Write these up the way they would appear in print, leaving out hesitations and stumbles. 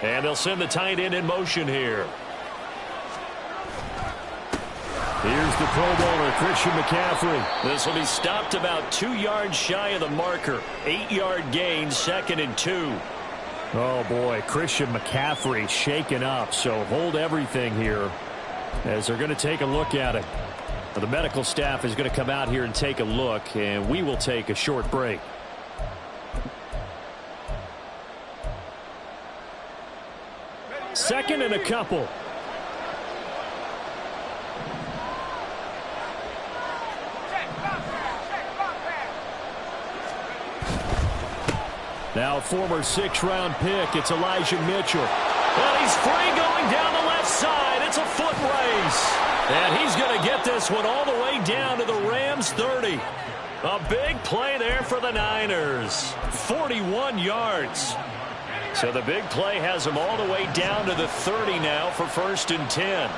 And they'll send the tight end in motion here. Here's the Pro Bowler, Christian McCaffrey. This will be stopped about 2 yards shy of the marker. 8-yard gain, 2nd and 2. Oh, boy, Christian McCaffrey shaken up, so hold everything here as they're going to take a look at it. The medical staff is going to come out here and take a look, and we will take a short break. Second and a couple. Now a former 6th-round pick. It's Elijah Mitchell. And he's free going down the left side. It's a foot race. And he's going to get this one all the way down to the Rams' 30. A big play there for the Niners. 41 yards. So the big play has him all the way down to the 30 now for 1st and 10.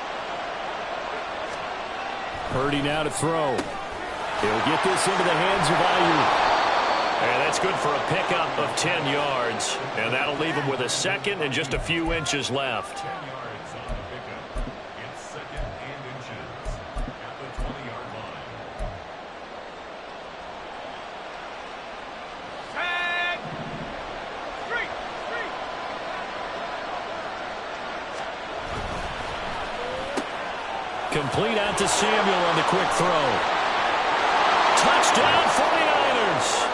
Purdy now to throw. He'll get this into the hands of Ayuk. And that's good for a pickup of 10 yards. And that'll leave him with a 2nd and just a few inches left. 10 yards on the pickup. It's 2nd and inches at the 20-yard line. Tag! Street! Complete out to Samuel on the quick throw. Touchdown 49ers.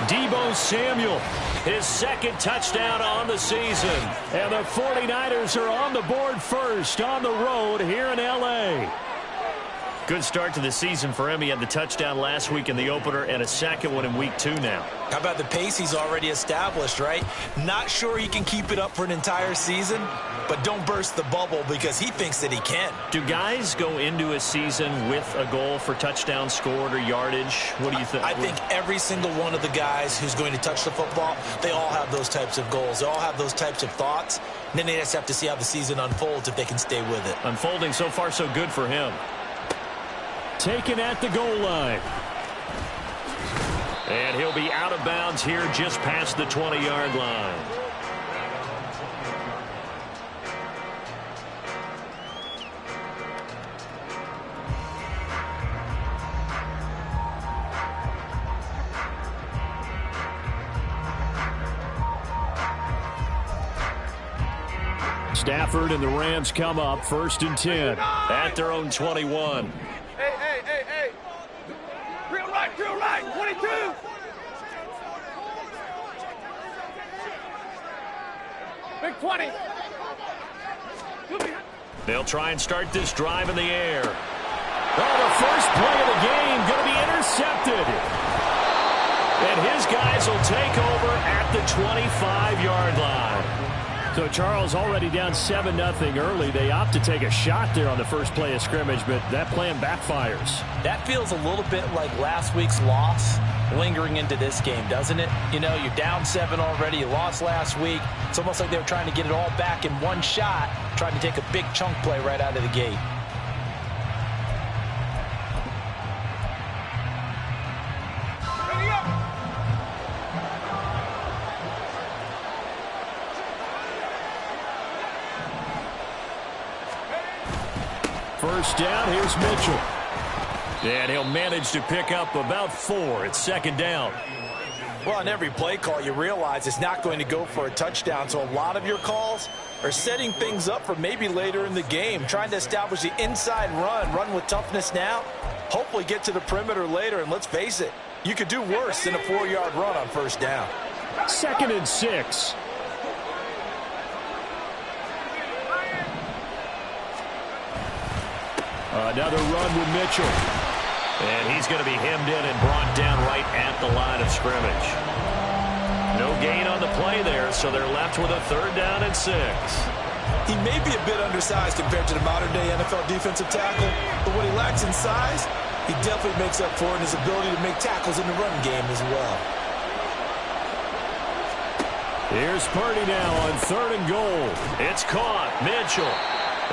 Deebo Samuel, his 2nd touchdown on the season. And the 49ers are on the board first on the road here in L.A. Good start to the season for him. He had the touchdown last week in the opener and a 2nd one in week 2 now. How about the pace he's already established, right? Not sure he can keep it up for an entire season, but don't burst the bubble because he thinks that he can. Do guys go into a season with a goal for touchdown scored or yardage? What do you think? I think every single one of the guys who's going to touch the football, they all have those types of goals. They all have those types of thoughts. And then they just have to see how the season unfolds if they can stay with it. Unfolding so far so good for him. Taken at the goal line. And he'll be out of bounds here just past the 20-yard line. Stafford and the Rams come up 1st and 10 at their own 21. Hey. Drill right, 22. Big 20. They'll try and start this drive in the air. Oh, the first play of the game going to be intercepted. And his guys will take over at the 25-yard line. So Charles already down 7-0 early. They opt to take a shot there on the first play of scrimmage, but that plan backfires. That feels a little bit like last week's loss lingering into this game, doesn't it? You know, you're down 7 already. You lost last week. It's almost like they were trying to get it all back in one shot, trying to take a big chunk play right out of the gate. First down, here's Mitchell. And he'll manage to pick up about 4. It's 2nd down. Well, on every play call, you realize it's not going to go for a touchdown. So a lot of your calls are setting things up for maybe later in the game, trying to establish the inside run with toughness now, hopefully get to the perimeter later. And let's face it, you could do worse than a 4-yard run on 1st down. 2nd and 6. Another run with Mitchell. And he's going to be hemmed in and brought down right at the line of scrimmage. No gain on the play there, so they're left with a 3rd down and 6. He may be a bit undersized compared to the modern-day NFL defensive tackle, but what he lacks in size, he definitely makes up for in his ability to make tackles in the run game as well. Here's Purdy now on 3rd and goal. It's caught. Mitchell.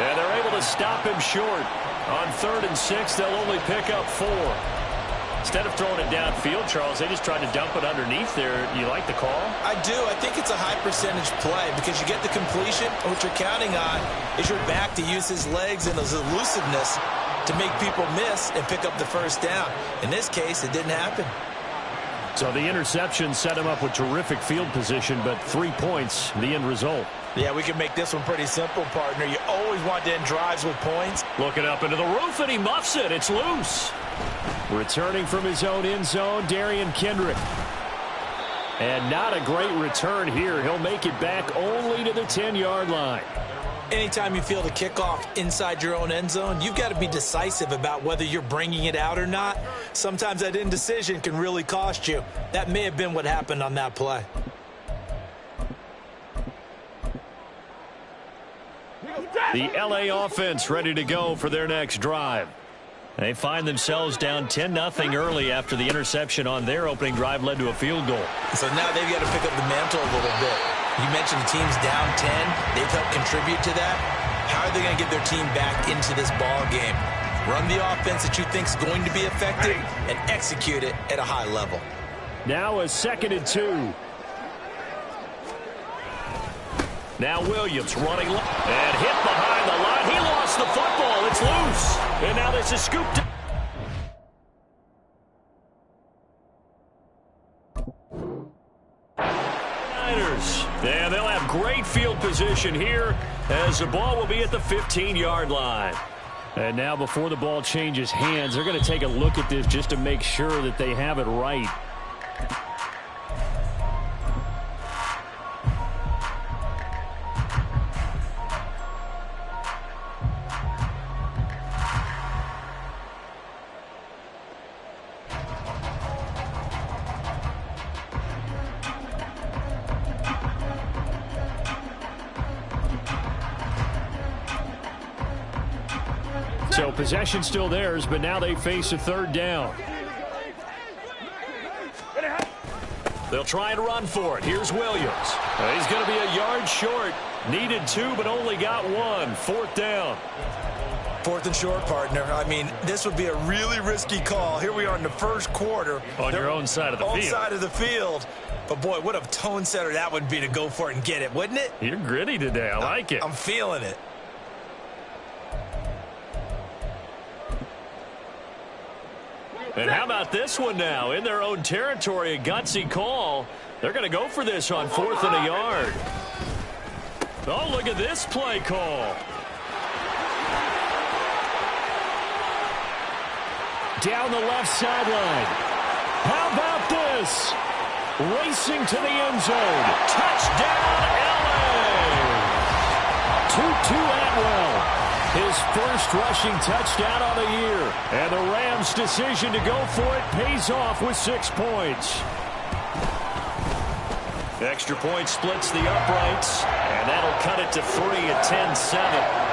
And they're able to stop him short. On 3rd and 6, they'll only pick up 4. Instead of throwing it downfield, Charles, they just tried to dump it underneath there. You like the call? I do. I think it's a high percentage play because you get the completion, and what you're counting on is your back to use his legs and his elusiveness to make people miss and pick up the first down. In this case, it didn't happen. So the interception set him up with terrific field position, but 3 points, the end result. Yeah, we can make this one pretty simple, partner. You always want to end drives with points. Looking up into the roof, and he muffs it. It's loose. Returning from his own end zone, Darian Kendrick. And not a great return here. He'll make it back only to the 10-yard line. Anytime you feel the kickoff inside your own end zone, you've got to be decisive about whether you're bringing it out or not. Sometimes that indecision can really cost you. That may have been what happened on that play. The LA offense ready to go for their next drive. They find themselves down 10-0 early after the interception on their opening drive led to a field goal. So now they've got to pick up the mantle a little bit. You mentioned the team's down 10. They've helped contribute to that. How are they going to get their team back into this ball game? Run the offense that you think is going to be effective and execute it at a high level. Now a 2nd and 2. Now Williams running and hit behind the line. He lost the football. It's loose. And now this is scooped. Niners. And they'll have great field position here as the ball will be at the 15-yard line. And now before the ball changes hands, they're going to take a look at this just to make sure that they have it right. So possession still theirs, but now they face a 3rd down. They'll try and run for it. Here's Williams. He's going to be a yard short. Needed 2, but only got 1. 4th down. 4th and short, partner. I mean, this would be a really risky call. Here we are in the first quarter. On your own side of the field. On side of the field. But, boy, what a tone setter that would be to go for it and get it, wouldn't it? You're gritty today. I like it. I'm feeling it. And how about this one now? In their own territory, a gutsy call. They're going to go for this on 4th and a yard. Oh, look at this play call. Down the left sideline. How about this? Racing to the end zone. Touchdown, LA! Tutu Atwell. His first rushing touchdown on the year. And the Rams' decision to go for it pays off with 6 points. Extra point splits the uprights, and that'll cut it to 3 at 10-7.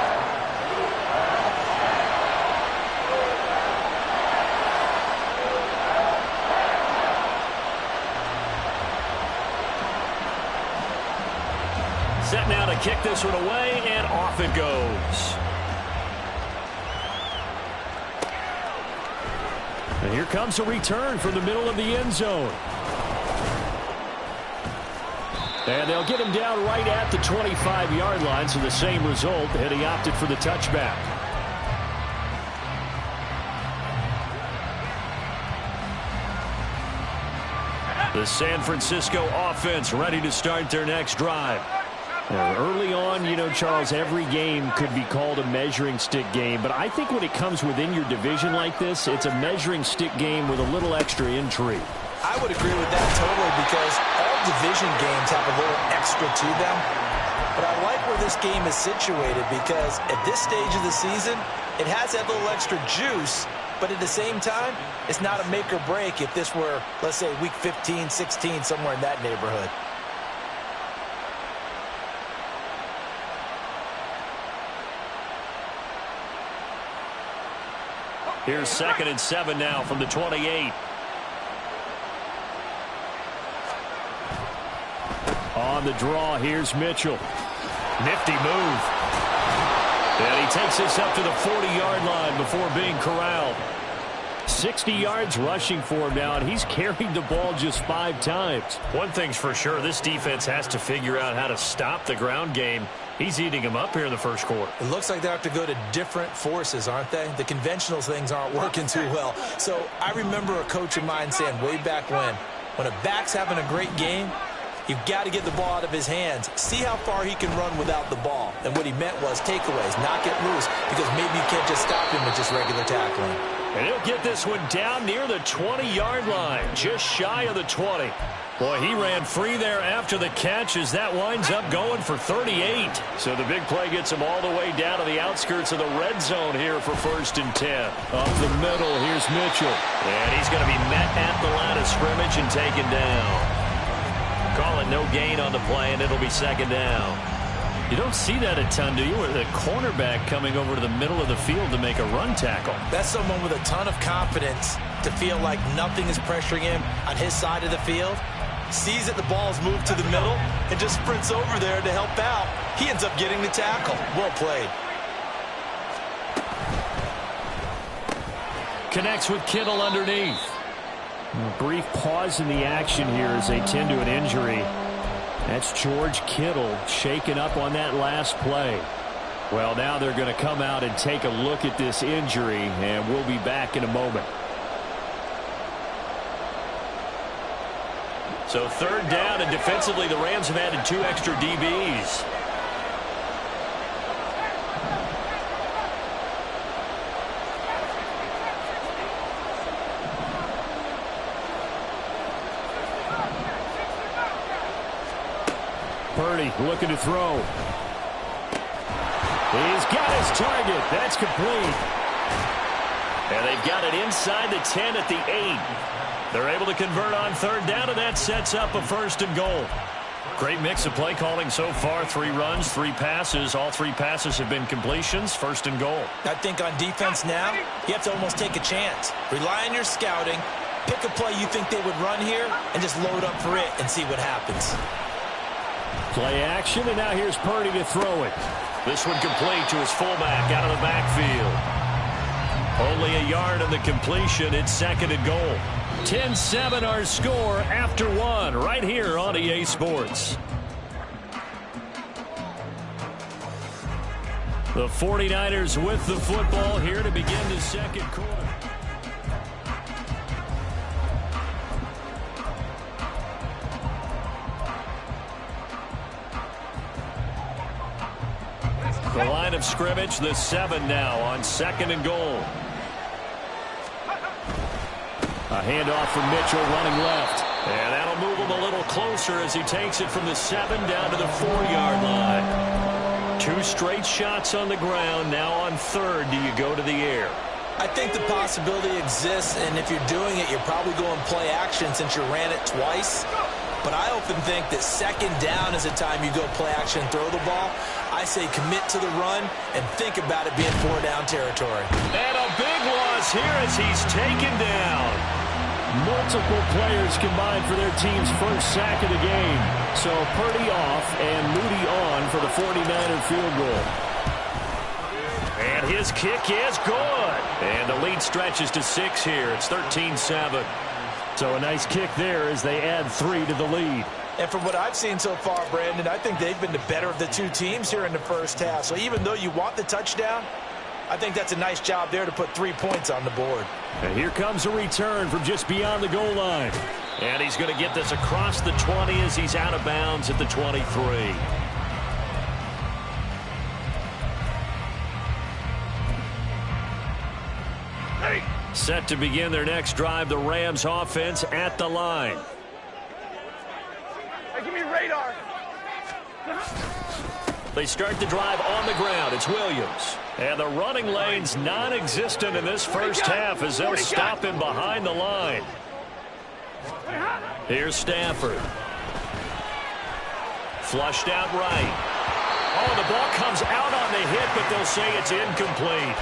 Set now to kick this one away, and off it goes. And here comes a return from the middle of the end zone. And they'll get him down right at the 25-yard line, so the same result, and he opted for the touchback. The San Francisco offense ready to start their next drive. Early on, you know, Charles, every game could be called a measuring stick game. But I think when it comes within your division like this, it's a measuring stick game with a little extra intrigue. I would agree with that totally because all division games have a little extra to them. But I like where this game is situated because at this stage of the season, it has that little extra juice. But at the same time, it's not a make or break if this were, let's say, week 15, 16, somewhere in that neighborhood. Here's 2nd and 7 now from the 28. On the draw, here's Mitchell. Nifty move. And he takes this up to the 40-yard line before being corralled. 60 yards rushing for him now, and he's carried the ball just 5 times. One thing's for sure, this defense has to figure out how to stop the ground game. He's eating him up here in the first quarter. It looks like they have to go to different forces, aren't they? The conventional things aren't working too well. So I remember a coach of mine saying way back when a back's having a great game, you've got to get the ball out of his hands. See how far he can run without the ball. And what he meant was takeaways, not get loose, because maybe you can't just stop him with just regular tackling. And he'll get this one down near the 20-yard line, just shy of the 20. Boy, he ran free there after the catch as that winds up going for 38. So the big play gets him all the way down to the outskirts of the red zone here for 1st and 10. Up the middle, here's Mitchell. And he's going to be met at the line of scrimmage and taken down. Call it no gain on the play, and it'll be 2nd down. You don't see that a ton, do you? With a cornerback coming over to the middle of the field to make a run tackle. That's someone with a ton of confidence to feel like nothing is pressuring him on his side of the field. Sees that the ball's moved to the middle and just sprints over there to help out. He ends up getting the tackle. Well played. Connects with Kittle underneath. A brief pause in the action here as they tend to an injury. That's George Kittle shaken up on that last play. Well, now they're going to come out and take a look at this injury, and we'll be back in a moment. So 3rd down, and defensively the Rams have added 2 extra DBs. Purdy looking to throw. He's got his target. That's complete. And they've got it inside the 10 at the 8. They're able to convert on 3rd down, and that sets up a 1st and goal. Great mix of play calling so far. 3 runs, 3 passes. All 3 passes have been completions. 1st and goal. I think on defense now, you have to almost take a chance. Rely on your scouting. Pick a play you think they would run here and just load up for it and see what happens. Play action, and now here's Purdy to throw it. This one complete to his fullback out of the backfield. Only a yard on the completion. It's 2nd and goal. 10-7 our score after 1 right here on EA Sports. The 49ers with the football here to begin the 2nd quarter. The line of scrimmage, the 7 now on 2nd and goal. A handoff from Mitchell running left. And that'll move him a little closer as he takes it from the 7 down to the 4-yard line. 2 straight shots on the ground. Now on 3rd, do you go to the air? I think the possibility exists, and if you're doing it, you're probably going play action since you ran it twice. But I often think that 2nd down is the time you go play action and throw the ball. I say commit to the run and think about it being 4-down territory. And a big loss here as he's taken down. Multiple players combined for their team's 1st sack of the game. So Purdy off and Moody on for the 49er field goal. And his kick is good. And the lead stretches to 6 here. It's 13-7. So a nice kick there as they add 3 to the lead. And from what I've seen so far, Brandon, I think they've been the better of the 2 teams here in the 1st half. So even though you want the touchdown, I think that's a nice job there to put 3 points on the board. And here comes a return from just beyond the goal line. And he's going to get this across the 20 as he's out of bounds at the 23. Set to begin their next drive, the Rams offense at the line. Hey, give me radar. They start the drive on the ground. It's Williams. And the running lane's non-existent in this first half as they'll stop him behind the line. Here's Stafford. Flushed out right. Oh, the ball comes out on the hit, but they'll say it's incomplete.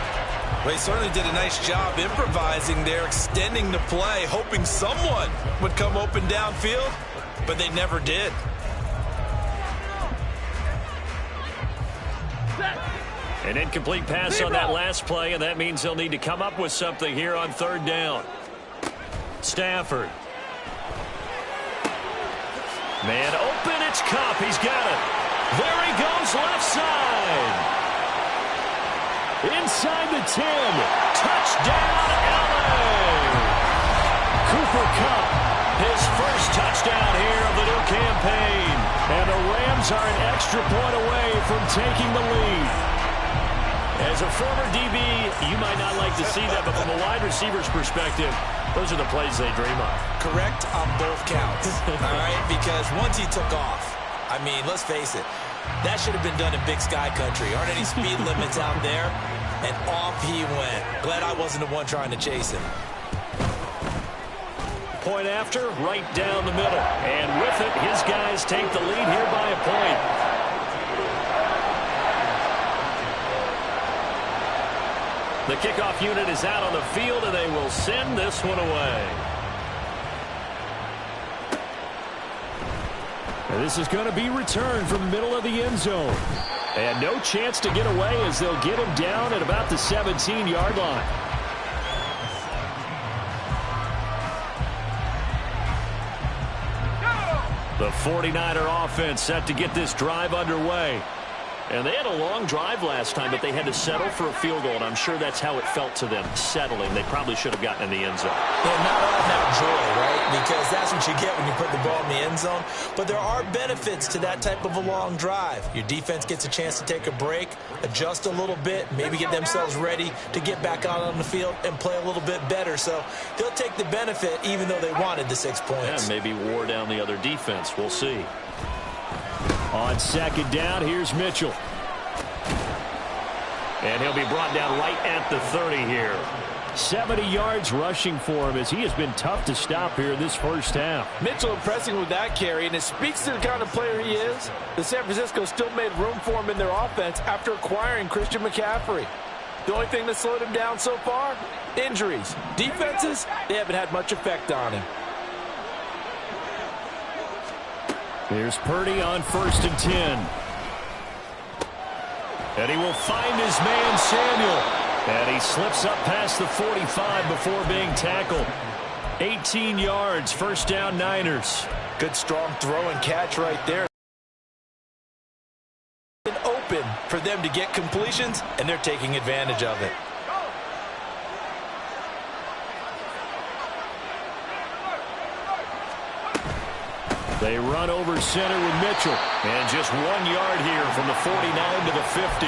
Well, he certainly did a nice job improvising there, extending the play, hoping someone would come open downfield, but they never did. An incomplete pass on that last play, and that means they'll need to come up with something here on third down. Stafford. Man open, it's Kupp. He's got it. There he goes, left side. Inside the 10. Touchdown, LA. Cooper Kupp, his first touchdown here of the new campaign. And the Rams are an extra point away from taking the lead. As a former DB, you might not like to see that, but from a wide receiver's perspective, those are the plays they dream of. Correct on both counts, all right? Because once he took off, I mean, let's face it, that should have been done in Big Sky Country. Aren't any speed limits out there? And off he went. Glad I wasn't the one trying to chase him. Point after, right down the middle. And with it, his guys take the lead here by a point. The kickoff unit is out on the field, and they will send this one away. And this is going to be returned from the middle of the end zone. And no chance to get away as they'll get him down at about the 17-yard line. The 49er offense set to get this drive underway. And they had a long drive last time, but they had to settle for a field goal, and I'm sure that's how it felt to them, settling. They probably should have gotten in the end zone. They're not all about joy, right? Because that's what you get when you put the ball in the end zone. But there are benefits to that type of a long drive. Your defense gets a chance to take a break, adjust a little bit, maybe get themselves ready to get back out on the field and play a little bit better. So they'll take the benefit even though they wanted the 6 points. Yeah, maybe wore down the other defense. We'll see. On second down, here's Mitchell. And he'll be brought down right at the 30 here. 70 yards rushing for him as he has been tough to stop here in this first half. Mitchell impressing with that carry, and it speaks to the kind of player he is. The San Francisco still made room for him in their offense after acquiring Christian McCaffrey. The only thing that slowed him down so far? Injuries. Defenses, they haven't had much effect on him. Here's Purdy on 1st and 10. And he will find his man, Samuel. And he slips up past the 45 before being tackled. 18 yards, first down, Niners. Good strong throw and catch right there. Open for them to get completions, and they're taking advantage of it. They run over center with Mitchell. And just 1 yard here from the 49 to the 50.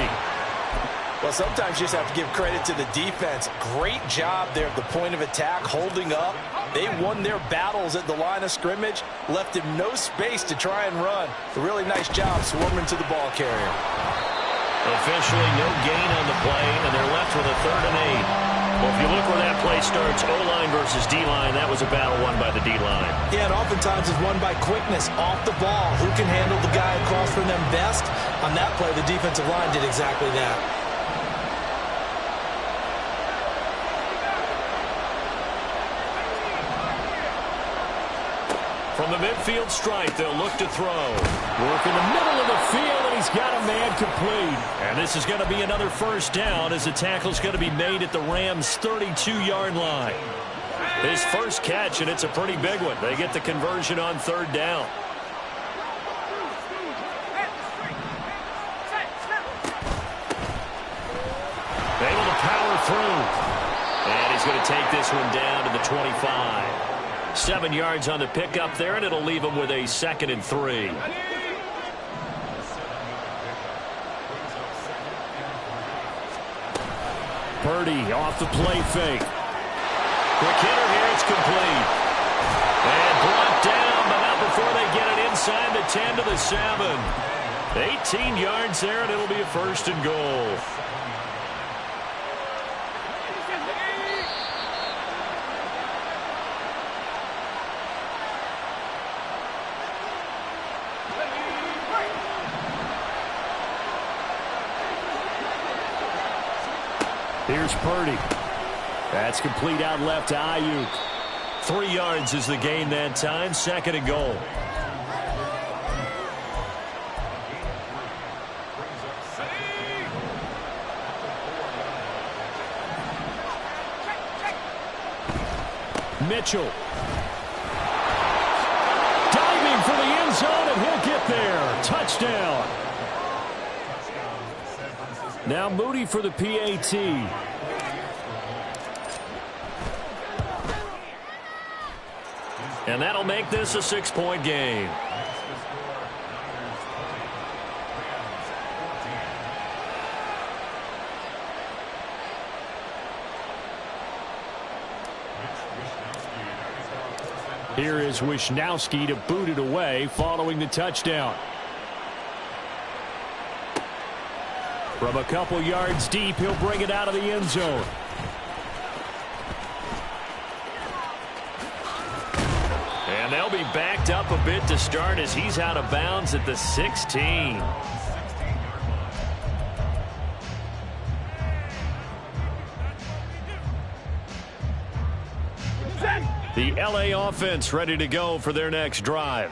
Well, sometimes you just have to give credit to the defense. Great job there at the point of attack, holding up. They won their battles at the line of scrimmage, left him no space to try and run. A really nice job swarming to the ball carrier. Officially no gain on the play, and they're left with a 3rd and 8. Well, if you look where that play starts, O-line versus D-line, that was a battle won by the D-line. Yeah, and oftentimes it's won by quickness off the ball. Who can handle the guy across from them best? On that play, the defensive line did exactly that. From the midfield stripe, they'll look to throw. Work in the middle of the field, and he's got a man complete. And this is going to be another first down as the tackle's going to be made at the Rams' 32-yard line. His first catch, and it's a pretty big one. They get the conversion on 3rd down. Able to power through. And he's going to take this one down to the 25. 7 yards on the pickup there, and it'll leave him with a 2nd and 3. Purdy off the play fake. Quick hitter here, it's complete. And brought down, but not before they get it inside the 10 to the 7. 18 yards there, and it'll be a 1st and goal. Here's Purdy. That's complete out left to Ayuk. 3 yards is the gain that time. 2nd and goal. Mitchell. Diving for the end zone, and he'll get there. Touchdown. Now Moody for the PAT. And that'll make this a 6-point game. Here is Wisnowski to boot it away following the touchdown. From a couple yards deep, he'll bring it out of the end zone. And they'll be backed up a bit to start as he's out of bounds at the 16. The LA offense ready to go for their next drive.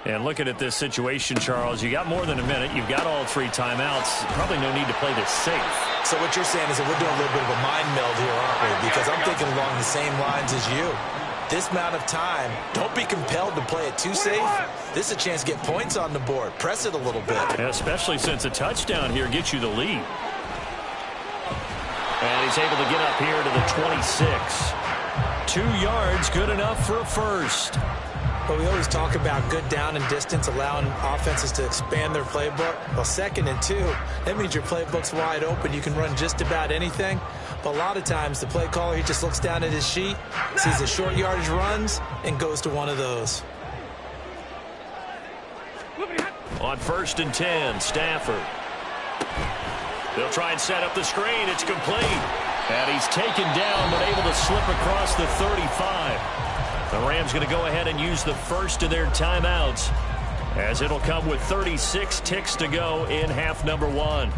And looking at this situation, Charles, you got more than a minute. You've got all 3 timeouts. Probably no need to play this safe. So what you're saying is that we're doing a little bit of a mind meld here, aren't we? Because I'm thinking along the same lines as you. This amount of time, don't be compelled to play it too safe. This is a chance to get points on the board. Press it a little bit. Yeah, especially since a touchdown here gets you the lead. And he's able to get up here to the 26. 2 yards, good enough for a first. But we always talk about good down and distance, allowing offenses to expand their playbook. Well, 2nd and 2, that means your playbook's wide open. You can run just about anything. But a lot of times, the play caller, he just looks down at his sheet, sees the short yardage runs, and goes to one of those. On 1st and 10, Stafford. They'll try and set up the screen. It's complete. And he's taken down, but able to slip across the 35. The Rams going to go ahead and use the first of their timeouts, as it'll come with 36 ticks to go in half number 1.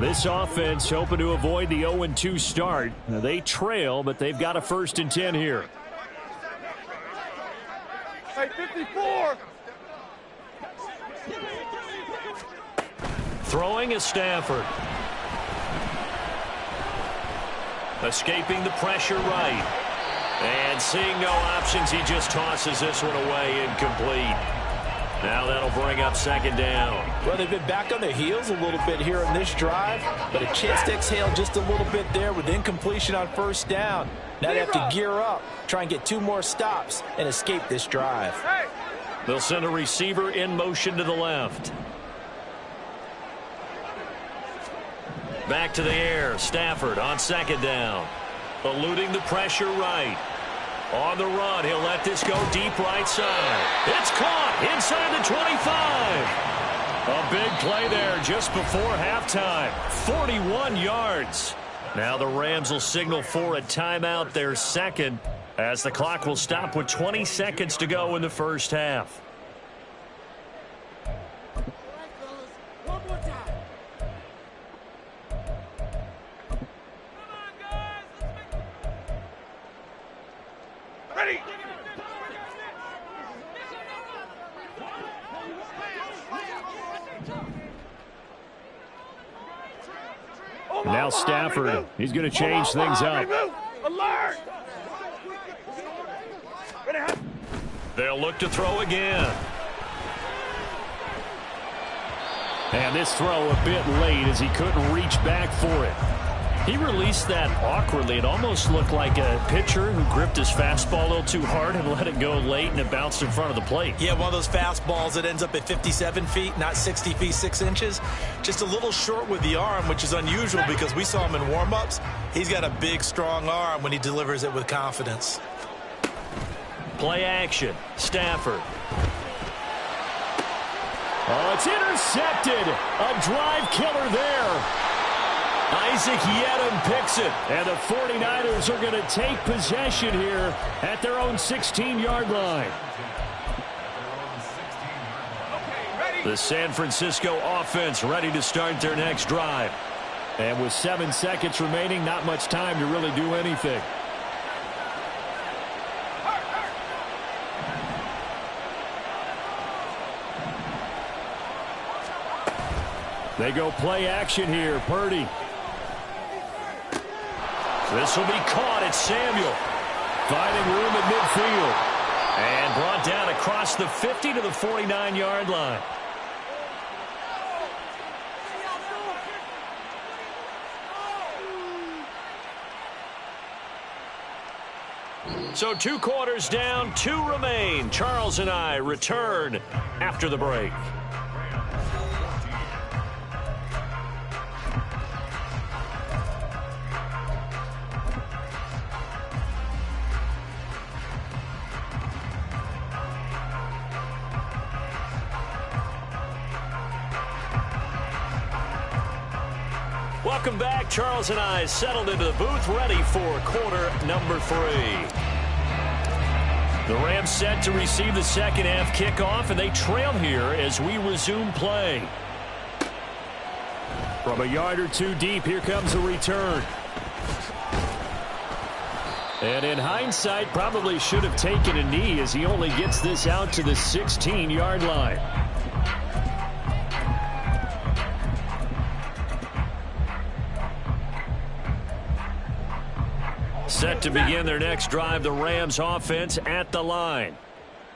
This offense hoping to avoid the 0-2 start. They trail, but they've got a 1st and 10 here. Hey, 54. Throwing is Stafford. Escaping the pressure right. And seeing no options, he just tosses this one away, incomplete. Now that'll bring up 2nd down. Well, they've been back on their heels a little bit here on this drive, but a chance to exhale just a little bit there with incompletion on 1st down. Now they have to gear up, try and get 2 more stops, and escape this drive. They'll send a receiver in motion to the left. Back to the air. Stafford on 2nd down. Eluding the pressure right. On the run, he'll let this go deep right side. It's caught inside the 25. A big play there just before halftime. 41 yards. Now the Rams will signal for a timeout, their 2nd, as the clock will stop with 20 seconds to go in the first half. Now Stafford, he's going to change things up. Alert! They'll look to throw again. And this throw a bit late as he couldn't reach back for it. He released that awkwardly. It almost looked like a pitcher who gripped his fastball a little too hard and let it go late, and it bounced in front of the plate. Yeah, one of those fastballs that ends up at 57 feet, not 60 feet, 6 inches. Just a little short with the arm, which is unusual because we saw him in warm-ups. He's got a big, strong arm when he delivers it with confidence. Play action. Stafford. Oh, it's intercepted. A drive killer there. Isaac Yedem picks it, and the 49ers are going to take possession here at their own 16-yard line. The San Francisco offense ready to start their next drive. And with 7 seconds remaining, not much time to really do anything. They go play action here. Purdy. This will be caught. It's Samuel. Finding room at midfield. And brought down across the 50 to the 49-yard line. So 2 quarters down, 2 remain. Charles and I return after the break. Welcome back. Charles and I settled into the booth, ready for quarter number 3. The Rams set to receive the second half kickoff, and they trail here as we resume play. From a yard or 2 deep, here comes the return. And in hindsight, probably should have taken a knee as he only gets this out to the 16-yard line. Set to begin their next drive, the Rams offense at the line.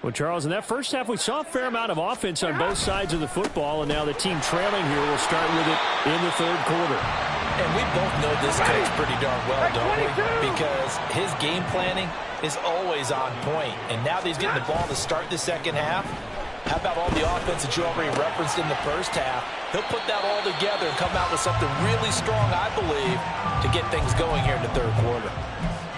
Well, Charles, in that first half, we saw a fair amount of offense on both sides of the football, and now the team trailing here will start with it in the third quarter. And we both know this coach pretty darn well, don't we? Because his game planning is always on point. And now that he's getting the ball to start the second half, how about all the offense that you already referenced in the first half? He'll put that all together and come out with something really strong, I believe, to get things going here in the third quarter.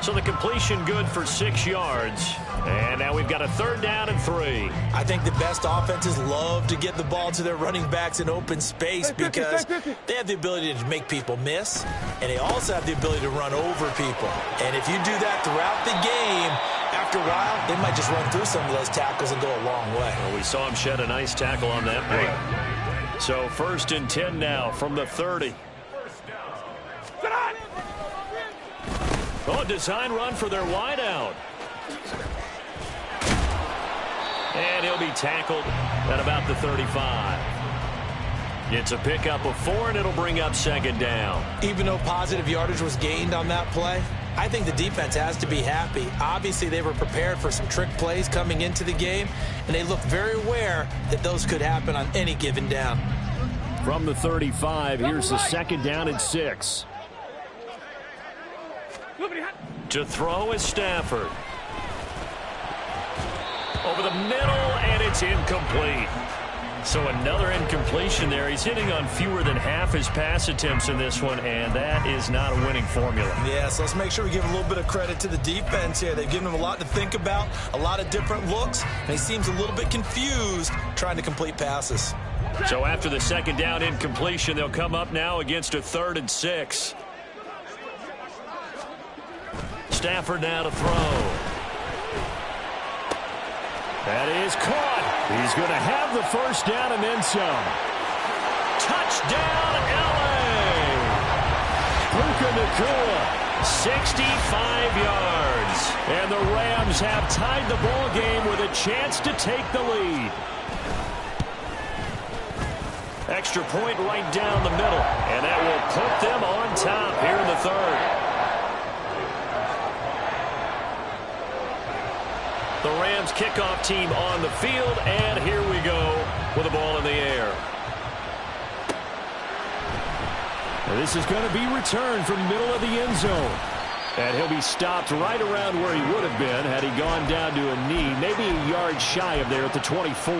So the completion good for 6 yards. And now we've got a 3rd down and 3. I think the best offenses love to get the ball to their running backs in open space because they have the ability to make people miss, and they also have the ability to run over people. And if you do that throughout the game, after a while, they might just run through some of those tackles and go a long way. Well, we saw him shed a nice tackle on that play. So 1st and 10 now from the 30. Oh, design run for their wideout. And he'll be tackled at about the 35. It's a pickup of 4, and it'll bring up 2nd down. Even though positive yardage was gained on that play, I think the defense has to be happy. Obviously, they were prepared for some trick plays coming into the game, and they looked very aware that those could happen on any given down. From the 35, here's the 2nd down and 6. To throw is Stafford. Over the middle, and it's incomplete. So another incompletion there. He's hitting on fewer than half his pass attempts in this one, and that is not a winning formula. Yeah, so let's make sure we give a little bit of credit to the defense here. They've given him a lot to think about, a lot of different looks, and he seems a little bit confused trying to complete passes. So after the 2nd down incompletion, they'll come up now against a 3rd and 6. Stafford now to throw. That is caught. He's going to have the 1st down and then some. Touchdown, L.A. Puka Nacua, 65 yards. And the Rams have tied the ball game with a chance to take the lead. Extra point right down the middle. And that will put them on top here in the 3rd. The Rams kickoff team on the field, and here we go with the ball in the air. And this is going to be returned from the middle of the end zone. And he'll be stopped right around where he would have been had he gone down to a knee, maybe a yard shy of there at the 24.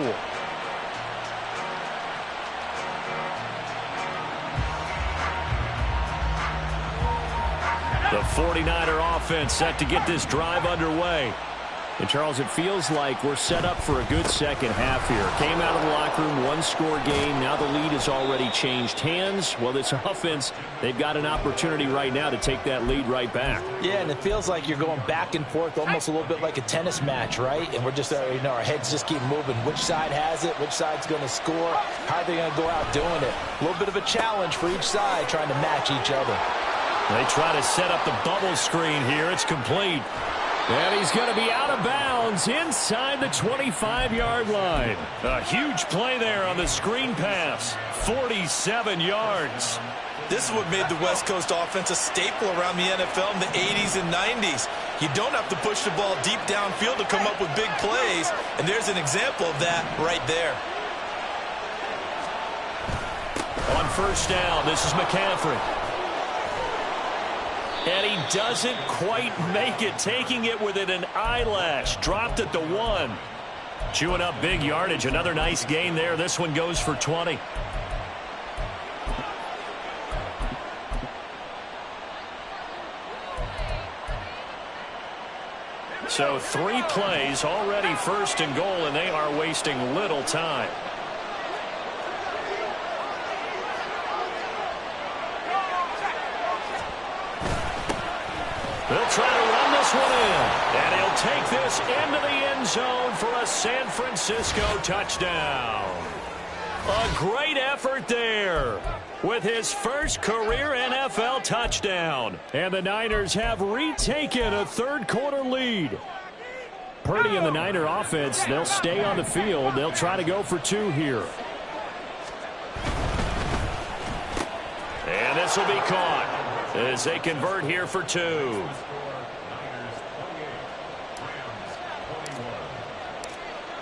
The 49er offense set to get this drive underway. And, Charles, it feels like we're set up for a good second half here. Came out of the locker room, 1-score game. Now the lead has already changed hands. Well, this offense, they've got an opportunity right now to take that lead right back. Yeah, and it feels like you're going back and forth almost a little bit like a tennis match, right? And we're just, our heads just keep moving. Which side has it? Which side's going to score? How are they going to go out doing it? A little bit of a challenge for each side trying to match each other. They try to set up the bubble screen here. It's complete. And he's going to be out of bounds inside the 25-yard line. A huge play there on the screen pass. 47 yards. This is what made the West Coast offense a staple around the NFL in the 80s and 90s. You don't have to push the ball deep downfield to come up with big plays, and there's an example of that right there. On first down, this is McCaffrey. And he doesn't quite make it, taking it within an eyelash. Dropped at the 1. Chewing up big yardage. Another nice gain there. This one goes for 20. So 3 plays, already first and goal, and they are wasting little time. They'll try to run this one in. And he'll take this into the end zone for a San Francisco touchdown. A great effort there with his first career NFL touchdown. And the Niners have retaken a third-quarter lead. Purdy and the Niner offense, they'll stay on the field. They'll try to go for 2 here. And this will be caught as they convert here for 2.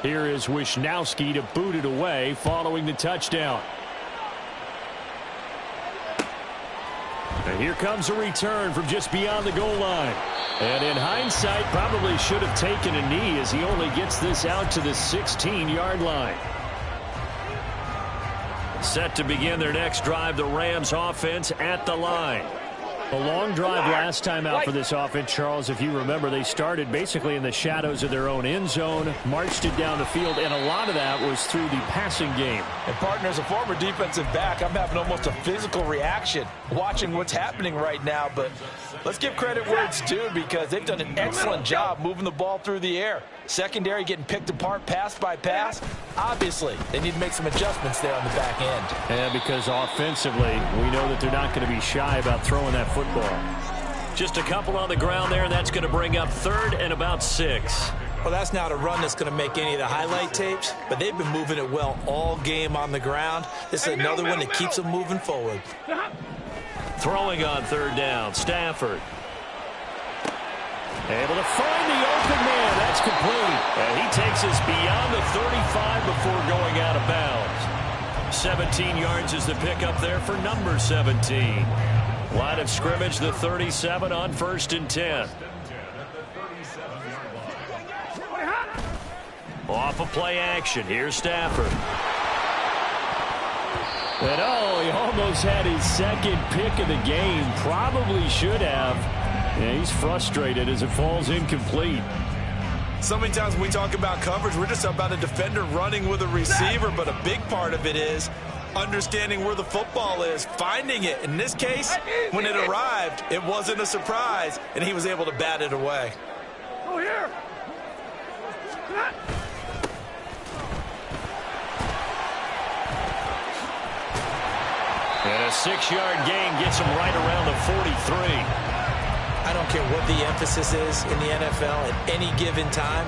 Here is Wisnowski to boot it away following the touchdown. And here comes a return from just beyond the goal line. And in hindsight, probably should have taken a knee as he only gets this out to the 16-yard line. Set to begin their next drive, the Rams offense at the line. A long drive last time out for this offense, Charles. If you remember, they started basically in the shadows of their own end zone, marched it down the field, and a lot of that was through the passing game. And partner, as a former defensive back, I'm having almost a physical reaction watching what's happening right now. But let's give credit where it's due, because they've done an excellent job moving the ball through the air. Secondary getting picked apart pass by pass. Obviously, they need to make some adjustments there on the back end. Yeah, because offensively, we know that they're not going to be shy about throwing that football. Just a couple on the ground there, and that's going to bring up 3rd and about 6. Well, that's not a run that's going to make any of the highlight tapes, but they've been moving it well all game on the ground. This is another one that keeps them moving forward. Throwing on 3rd down, Stafford. Able to find the open man. That's complete. And he takes us beyond the 35 before going out of bounds. 17 yards is the pickup there for number 17. Line of scrimmage, the 37 on 1st and 10. Off of play action. Here's Stafford. And oh, he almost had his second pick of the game. Probably should have. Yeah, he's frustrated as it falls incomplete. So many times when we talk about coverage, we're just about a defender running with a receiver, but a big part of it is understanding where the football is, finding it. In this case, when it arrived, it wasn't a surprise, and he was able to bat it away. Go here. And a 6-yard gain gets him right around the 43. I don't care what the emphasis is in the NFL at any given time.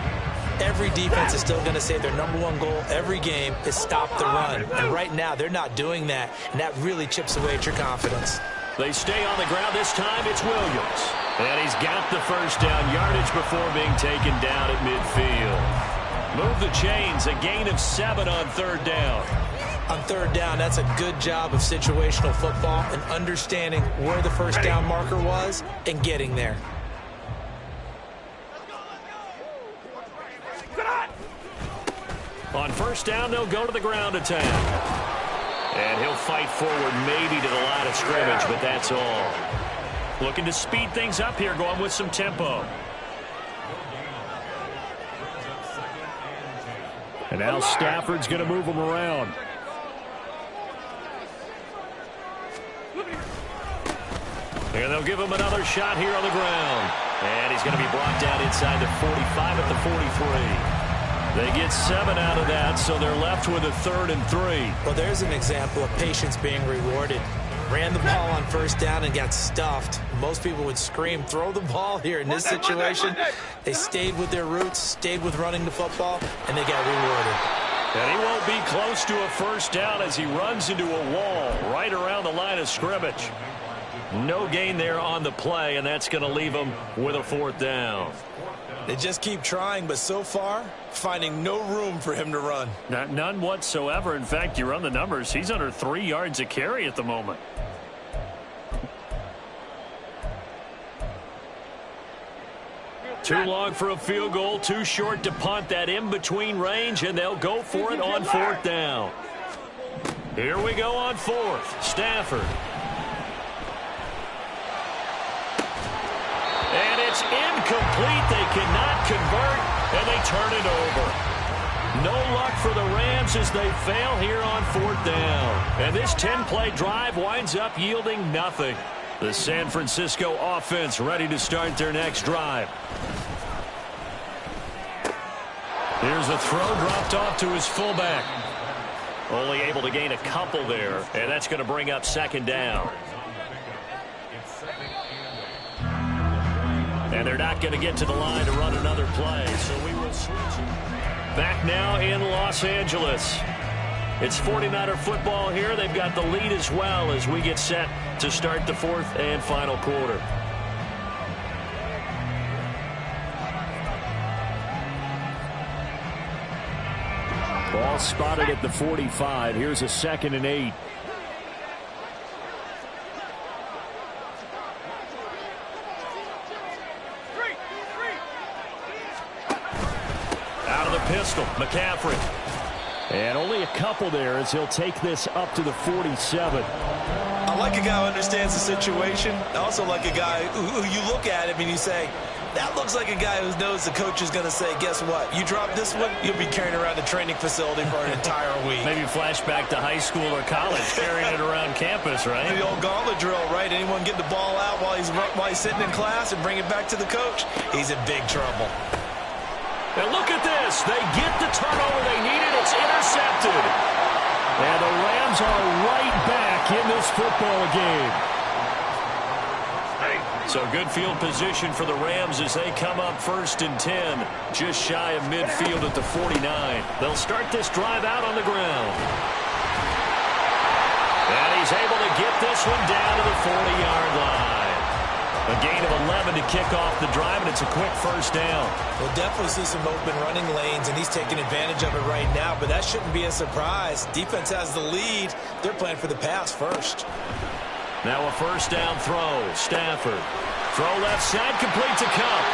Every defense is still going to say their #1 goal every game is stop the run. And right now, they're not doing that, and that really chips away at your confidence. They stay on the ground. This time it's Williams. And he's got the first down yardage before being taken down at midfield. Move the chains, a gain of 7 on 3rd down. On 3rd down, that's a good job of situational football and understanding where the first down marker was and getting there. On 1st down, they'll go to the ground attack. And he'll fight forward maybe to the line of scrimmage, but that's all. Looking to speed things up here, going with some tempo. And now Stafford's going to move him around. And they'll give him another shot here on the ground. And he's going to be brought down inside the 45 at the 43. They get 7 out of that, so they're left with a 3rd and 3. Well, there's an example of patience being rewarded. Ran the ball on first down and got stuffed. Most people would scream, throw the ball here. In this situation, they stayed with their roots, stayed with running the football, and they got rewarded. And he won't be close to a first down as he runs into a wall right around the line of scrimmage. No gain there on the play, and that's going to leave him with a fourth down. They just keep trying, but so far, finding no room for him to run. None whatsoever. In fact, you run the numbers. He's under 3 yards a carry at the moment. Too long for a field goal, too short to punt. That in-between range, and they'll go for it on fourth down. Here we go on fourth. Stafford. And it's incomplete. They cannot convert, and they turn it over. No luck for the Rams as they fail here on fourth down. And this 10-play drive winds up yielding nothing. The San Francisco offense ready to start their next drive. Here's a throw dropped off to his fullback. Only able to gain a couple there, and that's going to bring up second down. And they're not going to get to the line to run another play, so we will switch. Back now in Los Angeles. It's 49er football here. They've got the lead as well as we get set to start the fourth and final quarter. Ball spotted at the 45. Here's a 2nd and 8. Out of the pistol, McCaffrey. And only a couple there as he'll take this up to the 47. I like a guy who understands the situation. I also like a guy who you look at him and you say, that looks like a guy who knows the coach is going to say, guess what? You drop this one, you'll be carrying around the training facility for an entire week. Maybe flashback to high school or college, carrying it around campus, right? The old gauntlet drill, right? Anyone get the ball out while he's sitting in class and bring it back to the coach? He's in big trouble. And look at this. They get the turnover they needed. It's intercepted. And the Rams are right back in this football game. So good field position for the Rams as they come up 1st and 10, just shy of midfield at the 49. They'll start this drive out on the ground. And he's able to get this one down to the 40-yard line. A gain of 11 to kick off the drive, and it's a quick first down. We'll definitely see some open running lanes, and he's taking advantage of it right now, but that shouldn't be a surprise. Defense has the lead. They're playing for the pass first. Now a first down throw. Stafford. Throw left side, complete to Cup.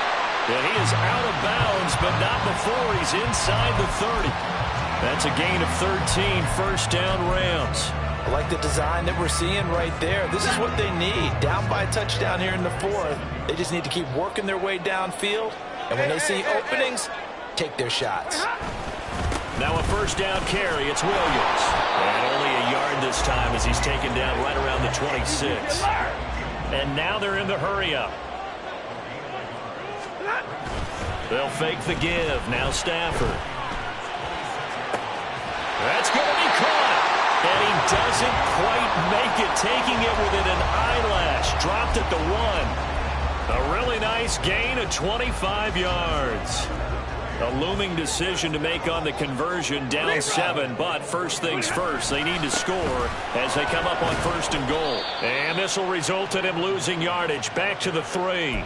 And he is out of bounds, but not before he's inside the 30. That's a gain of 13, first down Rams. I like the design that we're seeing right there. This is what they need. Down by a touchdown here in the 4th. They just need to keep working their way downfield. And when they see openings, take their shots. Now a first down carry. It's Williams. And only a yard this time as he's taken down right around the 26. And now they're in the hurry-up. They'll fake the give. Now Stafford. That's going to be caught. And he doesn't quite make it, taking it within an eyelash. Dropped at the 1. A really nice gain of 25 yards. A looming decision to make on the conversion, down 7, but first things first, they need to score as they come up on 1st and goal. And this will result in him losing yardage, back to the 3.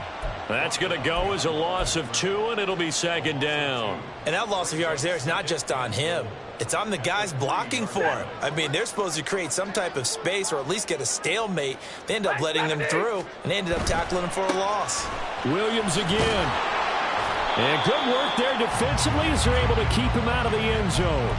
That's going to go as a loss of 2, and it'll be 2nd down. And that loss of yards there is not just on him. It's on the guys blocking for him. I mean, they're supposed to create some type of space or at least get a stalemate. They end up letting them through, and they ended up tackling him for a loss. Williams again. And good work there defensively as they're able to keep him out of the end zone.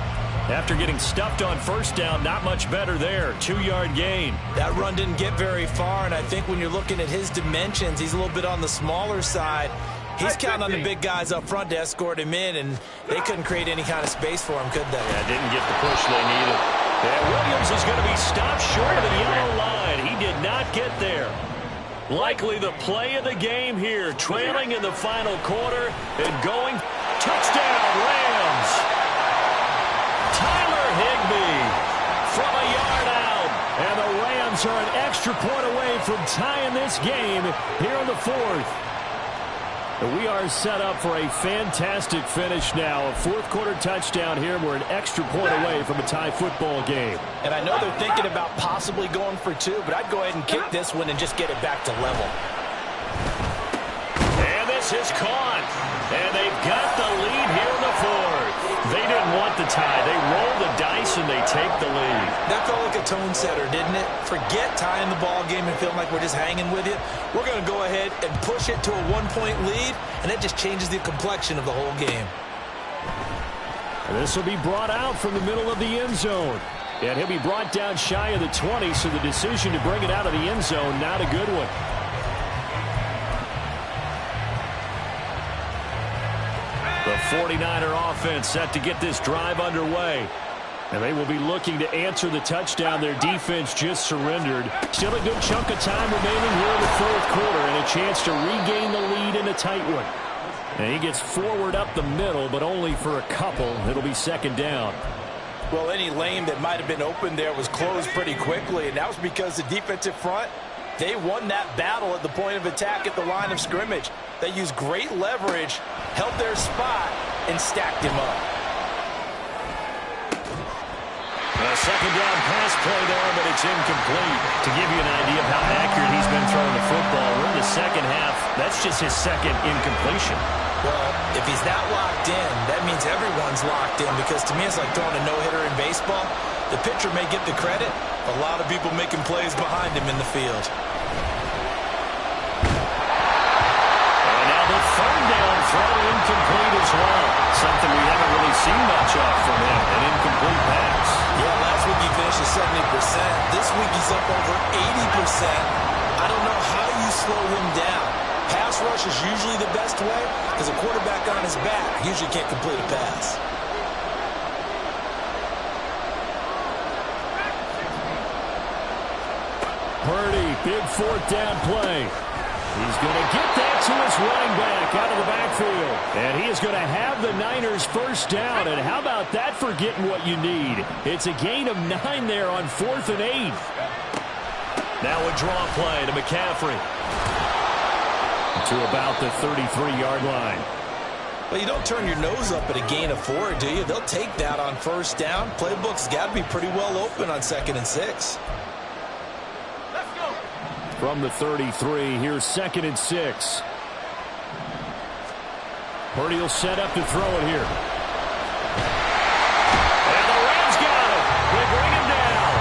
After getting stuffed on first down, not much better there. 2-yard gain. That run didn't get very far, and I think when you're looking at his dimensions, he's a little bit on the smaller side. He's counting on the big guys up front to escort him in, and they couldn't create any kind of space for him, could they? Yeah, didn't get the push they needed. And Williams is going to be stopped short of the yellow line. He did not get there. Likely the play of the game here, trailing in the final quarter and going. Touchdown, Rams. Tyler Higbee from a yard out. And the Rams Niners are an extra point away from tying this game here in the fourth. We are set up for a fantastic finish now. A fourth-quarter touchdown here. We're an extra point away from a tie football game. And I know they're thinking about possibly going for two, but I'd go ahead and kick this one and just get it back to level. And this is caught. And they've got the lead here in the fourth. They didn't want the tie. They roll the dice and they take the lead. That felt like a tone setter, didn't it? Forget tying the ball game and feeling like we're just hanging with you. We're going to go ahead and push it to a one-point lead, and that just changes the complexion of the whole game. And this will be brought out from the middle of the end zone. And he'll be brought down shy of the 20, so the decision to bring it out of the end zone, not a good one. The 49er offense set to get this drive underway. And they will be looking to answer the touchdown their defense just surrendered. Still a good chunk of time remaining here in the fourth quarter and a chance to regain the lead in a tight one. And he gets forward up the middle, but only for a couple. It'll be second down. Well, any lane that might have been open there was closed pretty quickly, and that was because the defensive front, they won that battle at the point of attack at the line of scrimmage. They used great leverage, held their spot, and stacked him up. A second down pass play there, but it's incomplete. To give you an idea of how accurate he's been throwing the football, we're in the second half. That's just his second incompletion. Well, if he's not locked in, that means everyone's locked in, because to me it's like throwing a no-hitter in baseball. The pitcher may get the credit, a lot of people making plays behind him in the field. And now the third down throw incomplete as well. Something we haven't really seen much of from him, an incomplete pass. Yeah, last week he finished at 70%. This week he's up over 80%. I don't know how you slow him down. Pass rush is usually the best way, because a quarterback on his back usually can't complete a pass. Purdy, big fourth down play. He's going to get that to his running back out of the backfield. And he is going to have the Niners first down. And how about that for getting what you need? It's a gain of 9 there on 4th and 8. Now a draw play to McCaffrey. To about the 33-yard line. Well, you don't turn your nose up at a gain of 4, do you? They'll take that on first down. Playbook's got to be pretty well open on 2nd and 6. From the 33, here's 2nd and 6. Purdy will set up to throw it here. And the Rams got him. They bring him down.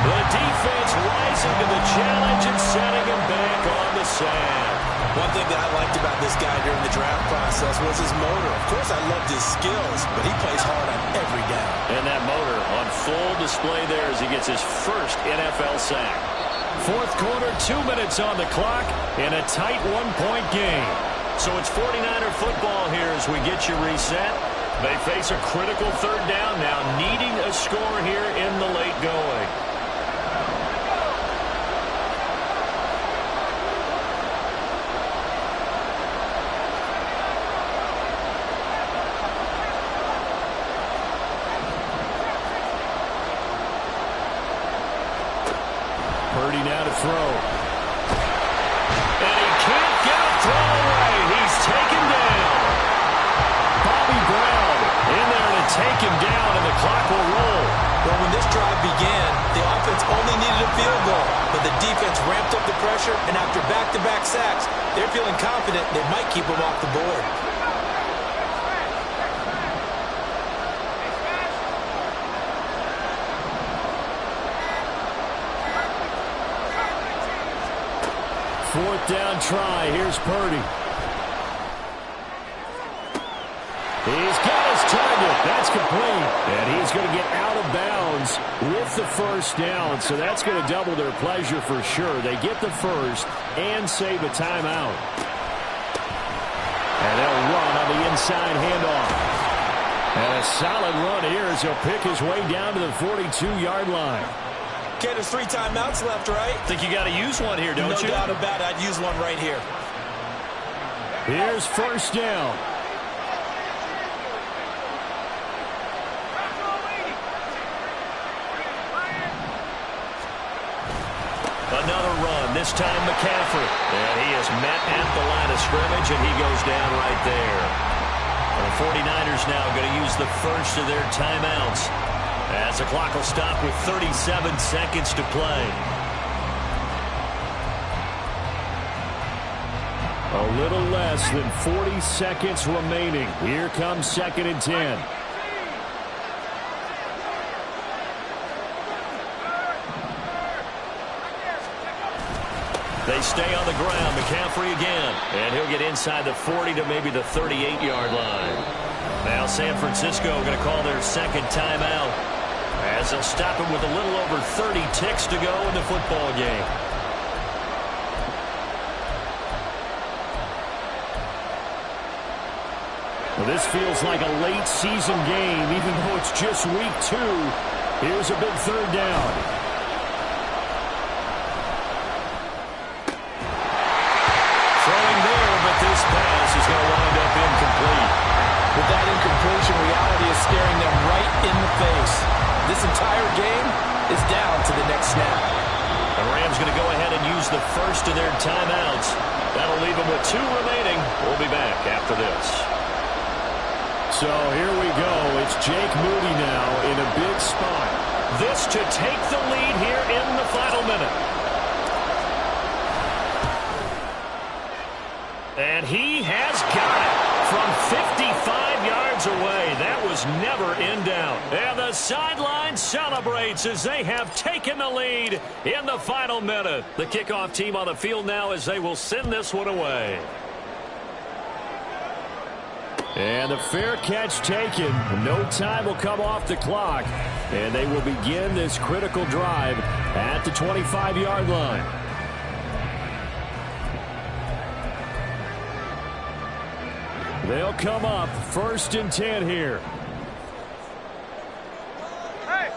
The defense rising to the challenge and setting him back on the sand. One thing that I liked about this guy during the draft process was his motor. Of course, I loved his skills, but he plays hard on every down. And that motor on full display there as he gets his first NFL sack. Fourth quarter, 2 minutes on the clock, in a tight one-point game. So it's 49er football here as we get you reset. They face a critical third down now, needing a score here in the late going. Purdy now to throw. And he can't get a throw away. He's taken down. Bobby Brown in there to take him down, and the clock will roll. Well, when this drive began, the offense only needed a field goal, but the defense ramped up the pressure, and after back-to-back sacks, they're feeling confident they might keep them off the board. Fourth down try. Here's Purdy. He's got his target. That's complete. And he's going to get out of bounds with the first down. So that's going to double their pleasure for sure. They get the first and save a timeout. And they'll run on the inside handoff. And a solid run here as he'll pick his way down to the 42-yard line. Okay, there's 3 timeouts left, right? Think you got to use one here, don't you? No doubt about it. I'd use one right here. Here's first down. This time McCaffrey. And he is met at the line of scrimmage, and he goes down right there. The 49ers now going to use the first of their timeouts as the clock will stop with 37 seconds to play. A little less than 40 seconds remaining. Here comes 2nd and 10. They stay on the ground. McCaffrey again. And he'll get inside the 40 to maybe the 38-yard line. Now San Francisco going to call their second timeout as they'll stop him with a little over 30 ticks to go in the football game. Well, this feels like a late season game, even though it's just week 2. Here's a big 3rd down. Throwing there, but this pass is going to wind up incomplete. With that incompletion, reality is staring them right in the face. This entire game is down to the next snap. The Rams going to go ahead and use the first of their timeouts. That'll leave them with 2 remaining. We'll be back after this. So here we go. It's Jake Moody now in a big spot. This to take the lead here in the final minute. And he has got it from 55 yards away. That was never in doubt. And the sideline celebrates as they have taken the lead in the final minute. The kickoff team on the field now as they will send this one away. And a fair catch taken. No time will come off the clock. And they will begin this critical drive at the 25-yard line. They'll come up 1st and 10 here. Hey!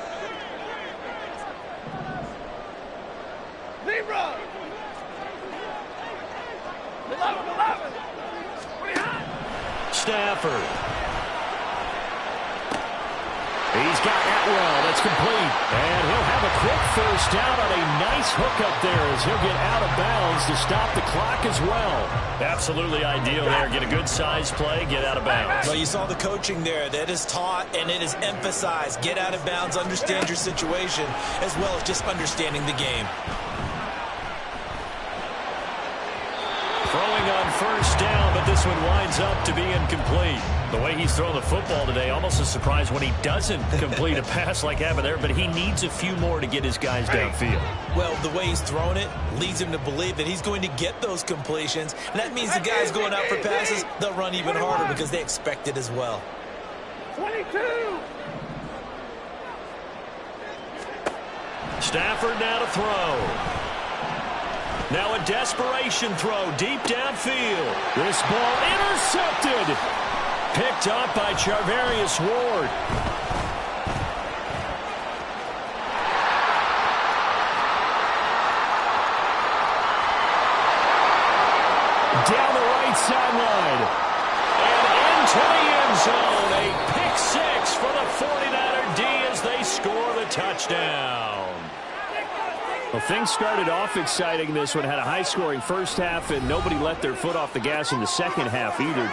Zebra! 11. Stafford. He's got M.E.L. That's complete. And he'll have a quick first down on a nice hook up there as he'll get out of bounds to stop the clock as well. Absolutely ideal there. Get a good size play, get out of bounds. Well, you saw the coaching there. That is taught and it is emphasized. Get out of bounds, understand your situation, as well as just understanding the game. Throwing on first down, but this one winds up to be incomplete. The way he's thrown the football today, almost a surprise when he doesn't complete a pass like happened there, but he needs a few more to get his guys downfield. Well, the way he's thrown it leads him to believe that he's going to get those completions, and that means the guys going out for passes, they'll run even harder because they expect it as well. 22! Stafford now to throw. Now a desperation throw deep downfield. This ball intercepted. Picked up by Charvarius Ward. Down the right sideline. And into the end zone. A pick 6 for the 49er D as they score the touchdown. Well, things started off exciting. This one had a high-scoring first half, and nobody let their foot off the gas in the second half either.